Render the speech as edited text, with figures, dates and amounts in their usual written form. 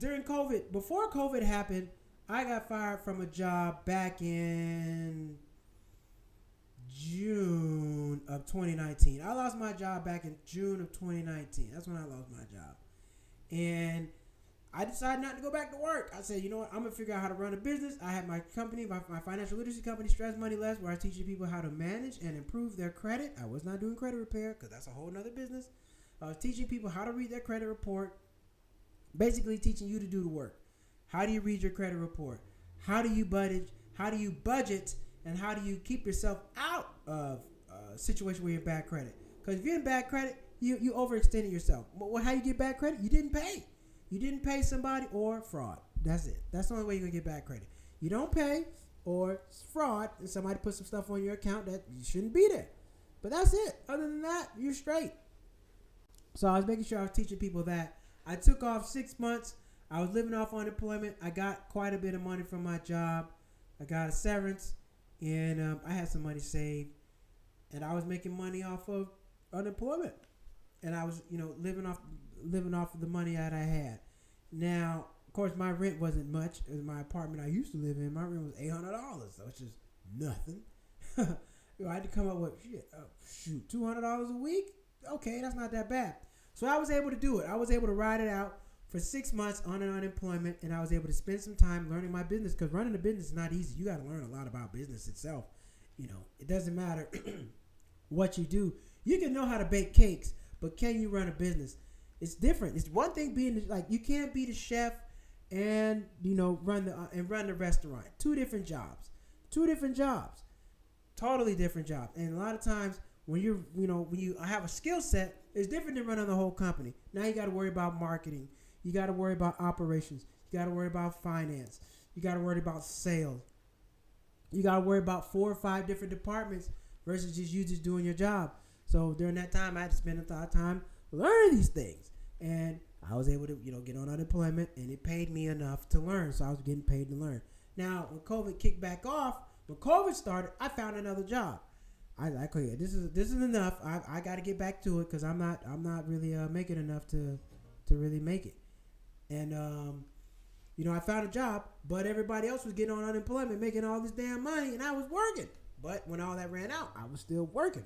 during COVID, before COVID happened, I got fired from a job back in June of 2019. I lost my job back in June of 2019. That's when I lost my job. And I decided not to go back to work. I said, you know what? I'm going to figure out how to run a business. I had my company, my financial literacy company, Stress Money Less, where I was teaching people how to manage and improve their credit. I was not doing credit repair because that's a whole nother business. I was teaching people how to read their credit report, basically teaching you to do the work. How do you read your credit report? How do you budget? How do you budget? And how do you keep yourself out of a situation where you're in bad credit? Because if you're in bad credit, you overextended yourself. Well, how you get bad credit? You didn't pay. You didn't pay somebody or fraud. That's it. That's the only way you're going to get bad credit. You don't pay or it's fraud and somebody put some stuff on your account that you shouldn't be there. But that's it. Other than that, you're straight. So I was making sure I was teaching people that. I took off 6 months. I was living off unemployment. I got quite a bit of money from my job. I got a severance and I had some money saved. And I was making money off of unemployment. And I was, living off of the money that I had. Now, of course, my rent wasn't much. It was my apartment I used to live in. My rent was $800, so it's just nothing. I had to come up with $200 a week. Okay, that's not that bad. So I was able to do it. I was able to ride it out for 6 months on an unemployment, and I was able to spend some time learning my business because running a business is not easy. You got to learn a lot about business itself. It doesn't matter what you do. You can know how to bake cakes, but can you run a business? It's different. It's one thing being like you can't be the chef and run the restaurant. Two different jobs. Totally different jobs. And a lot of times when you have a skill set, it's different than running the whole company. Now you got to worry about marketing. You got to worry about operations. You got to worry about finance. You got to worry about sales. You got to worry about 4 or 5 different departments versus just doing your job. So during that time, I had to spend a lot of time learning these things. And I was able to, get on unemployment, and it paid me enough to learn. So I was getting paid to learn. Now, when COVID kicked back off, when COVID started, I found another job. I like, okay, this is enough. I got to get back to it because I'm not really making enough to really make it. And I found a job, but everybody else was getting on unemployment, making all this damn money, and I was working. But when all that ran out, I was still working.